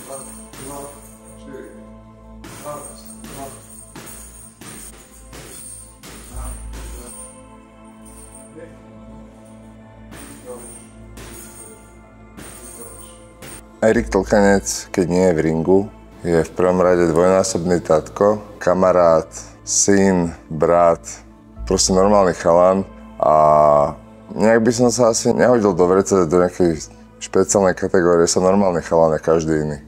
Erik Tlkanec, keď nie je v ringu, je v prvom rade dvojnásobný tatko, kamarát, syn, brat, proste normálny chalan a nejak by som sa asi nehodil do vrece do nejakej špeciálnej kategórie, som normálny chalan a každý iný.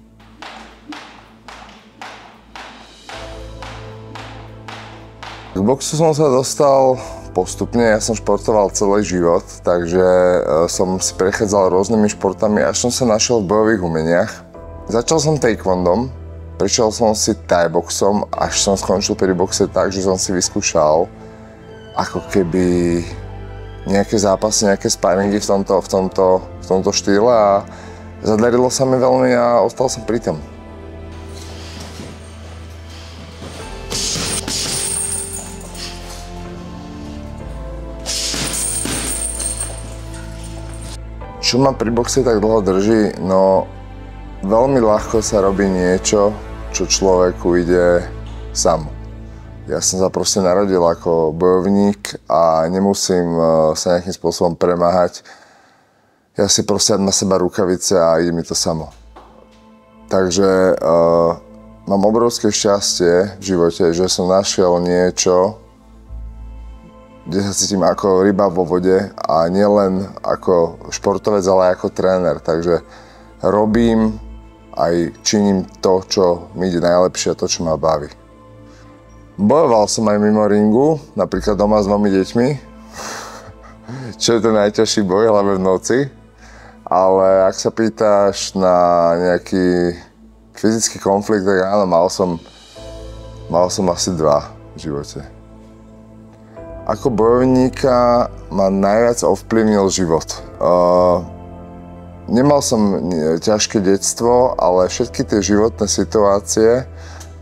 K boxu som sa dostal postupne, ja som športoval celý život, takže som si prechádzal rôznymi športami, až som sa našiel v bojových umeniach. Začal som taekwondom, prišiel som si thai-boxom, až som skončil pri boxe tak, že som si vyskúšal ako keby nejaké zápasy, nejaké sparingy v tomto štýle a zadarilo sa mi veľmi a ostal som pri tom. Čo ma pri boxe tak dlho drží? No, veľmi ľahko sa robí niečo, čo človeku ide samo. Ja som sa proste narodil ako bojovník a nemusím sa nejakým spôsobom premáhať. Ja si proste dám na seba rukavice a ide mi to samo. Takže mám obrovské šťastie v živote, že som našiel niečo, kde sa cítim ako ryba vo vode a nielen ako športovec, ale aj ako tréner. Takže robím aj činím to, čo mi ide najlepšie a to, čo ma baví. Bojoval som aj mimo ringu, napríklad doma s 2 deťmi, čo je ten najťažší boj, hlavne v noci. Ale ak sa pýtaš na nejaký fyzický konflikt, tak áno, mal som asi 2 v živote. Ako bojovníka ma najviac ovplyvnil život. Nemal som ťažké detstvo, ale všetky tie životné situácie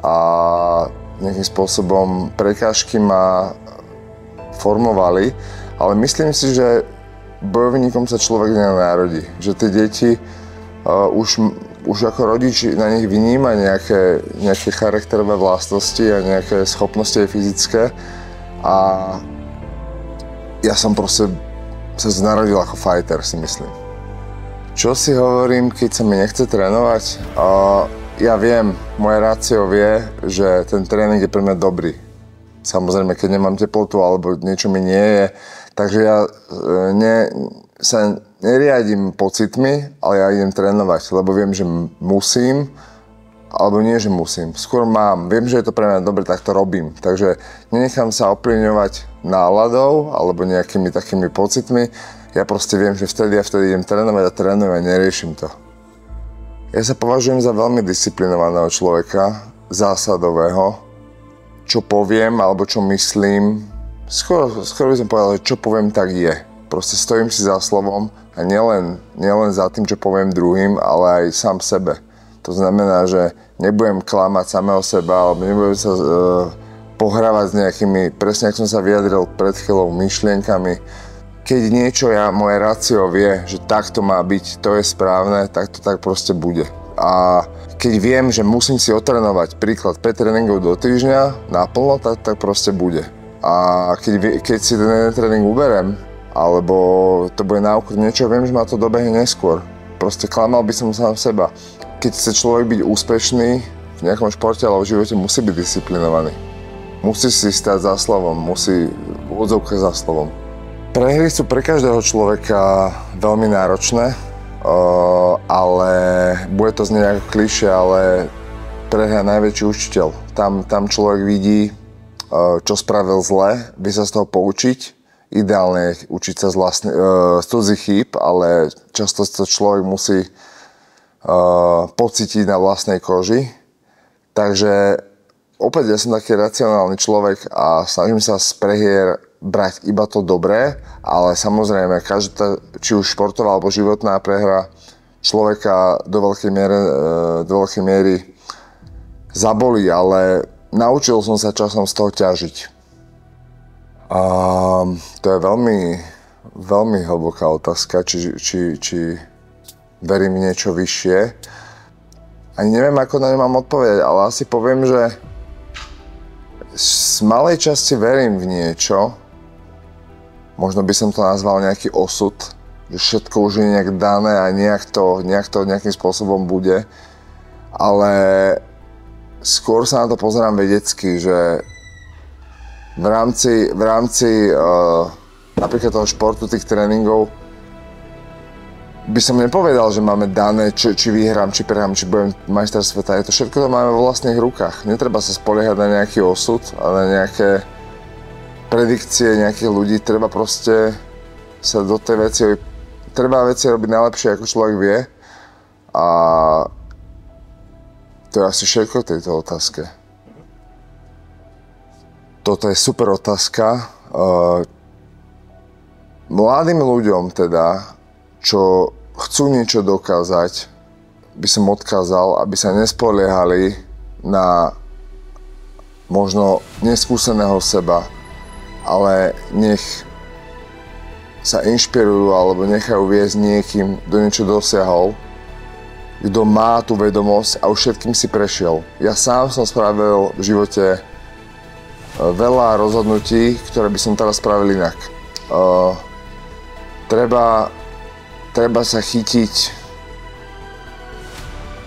a nejakým spôsobom prekážky ma formovali, ale myslím si, že bojovníkom sa človek nenarodí. Že tie deti už ako rodič na nich vyníma nejaké charakterové vlastnosti a nejaké schopnosti aj fyzické. A ja som proste sa narodil ako fighter, si myslím. Čo si hovorím, keď sa mi nechce trénovať? Ja viem, moje rácio vie, že ten tréning je pre mňa dobrý. Samozrejme, keď nemám teplotu alebo niečo mi nie je. Takže ja sa neriadím pocitmi, ale ja idem trénovať, lebo viem, že musím. Alebo nie, že musím. Skôr viem, že je to pre mňa dobre, tak to robím. Takže nenechám sa ovplyvňovať náladou alebo nejakými takými pocitmi. Ja proste viem, že vtedy idem trénovať a trénujem a neriešim to. Ja sa považujem za veľmi disciplinovaného človeka, zásadového. Čo poviem alebo čo myslím, skôr by som povedal, že čo poviem, tak je. Proste stojím si za slovom a nielen za tým, čo poviem druhým, ale aj sám sebe. To znamená, že nebudem klamať samého seba, alebo nebudem sa pohrávať s nejakými, presne ako som sa vyjadril pred chvíľou, myšlienkami. Keď niečo moje rácio vie, že takto má byť, to je správne, tak to tak proste bude. A keď viem, že musím si otrénovať príklad 5 tréningov do týždňa naplno, tak proste bude. A keď si ten tréning uberem, alebo to bude na úkor niečo, viem, že ma to dobehne neskôr. Proste klamal by som sám seba. Keď chce človek byť úspešný v nejakom športe alebo v živote, musí byť disciplinovaný. Musí si stať za slovom, musí odzovkať za slovom. Prehry sú pre každého človeka veľmi náročné, ale bude to znieť ako klišé, ale prehra najväčší učiteľ. Tam človek vidí, čo spravil zle, vie sa z toho poučiť. Ideálne je učiť sa z cudzích chýb, ale často to človek musí pocítiť na vlastnej koži. Takže opäť ja som taký racionálny človek a snažím sa z prehier brať iba to dobré, ale samozrejme každá, či už športová alebo životná prehra človeka do veľkej miery zabolí, ale naučil som sa časom z toho ťažiť. A to je veľmi hlboká otázka, či verím v niečo vyššie. ani neviem, ako na ňu mám odpovedať, ale asi poviem, že z malej časti verím v niečo. Možno by som to nazval nejaký osud, že všetko už je nejak dané a nejak to nejakým spôsobom bude. Ale skôr sa na to pozerám vedecky, že v rámci napríklad toho športu, tých tréningov, by som nepovedal, že máme dané, či vyhrám, či prehrám, či budem majster sveta. Je to všetko, to máme vo vlastných rukách. Netreba sa spoliehať na nejaký osud a na nejaké predikcie nejakých ľudí. Treba proste sa do tej veci... Treba veci robiť najlepšie, ako človek vie. A to je asi všetko v tejto otázke. Toto je super otázka. Mladým ľuďom teda, čo chcú niečo dokázať, by som odkázal, aby sa nespoliehali na možno neskúseného seba, ale nech sa inšpirujú alebo nechajú viesť niekým, kto niečo dosiahol, kto má tú vedomosť a už všetkým si prešiel. Ja sám som spravil v živote veľa rozhodnutí, ktoré by som teraz spravil inak. Treba sa chytiť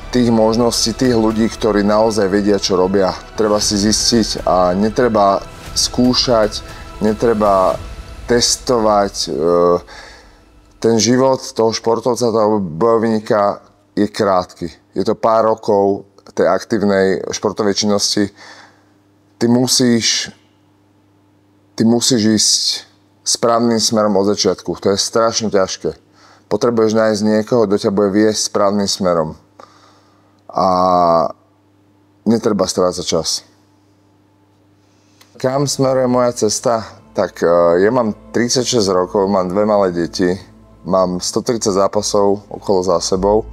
tých možností, tých ľudí, ktorí naozaj vedia, čo robia. Treba si zistiť a netreba skúšať, netreba testovať. Ten život toho športovca, toho bojovníka je krátky. Je to pár rokov tej aktívnej športovej činnosti. Ty musíš ísť správnym smerom od začiatku. To je strašne ťažké. Potrebuješ nájsť niekoho, kto ťa bude viesť správnym smerom. A netreba strácať čas. Kam smeruje moja cesta? Tak ja mám 36 rokov, mám 2 malé deti, mám 130 zápasov okolo za sebou.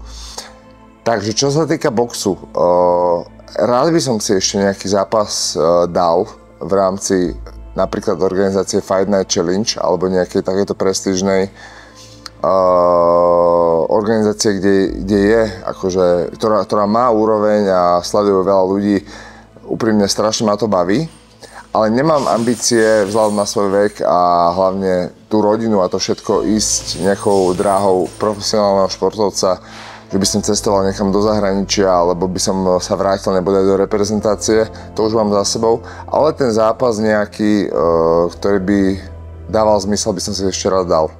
Takže čo sa týka boxu, rád by som si ešte nejaký zápas dal v rámci napríklad organizácie Fight Night Challenge alebo nejakej takéto prestížnej organizácie, kde je, akože, ktorá má úroveň a sleduje veľa ľudí. Úprimne strašne ma to baví, ale nemám ambície vzhľadom na svoj vek a hlavne tú rodinu a to všetko ísť nejakou dráhou profesionálneho športovca, že by som cestoval niekam do zahraničia, alebo by som sa vrátil nebodaj do reprezentácie, to už mám za sebou. Ale ten zápas nejaký, ktorý by dával zmysel, by som si ešte rád dal.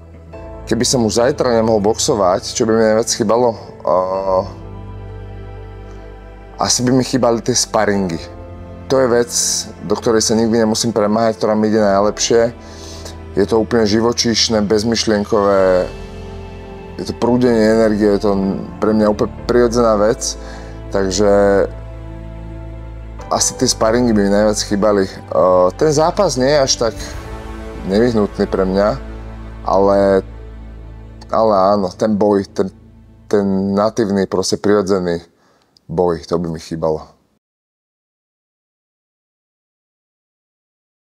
Keby som už zajtra nemohol boxovať, čo by mi najviac chýbalo? Asi by mi chýbali tie sparingy. To je vec, do ktorej sa nikdy nemusím premáhať, ktorá mi ide najlepšie. Je to úplne živočíšne, bezmyšlienkové, je to prúdenie energie, je to pre mňa úplne prirodzená vec. Takže asi tie sparingy by mi najviac chýbali. Ten zápas nie je až tak nevyhnutný pre mňa, ale áno, ten boj, ten natívny, proste prirodzený boj, to by mi chýbalo.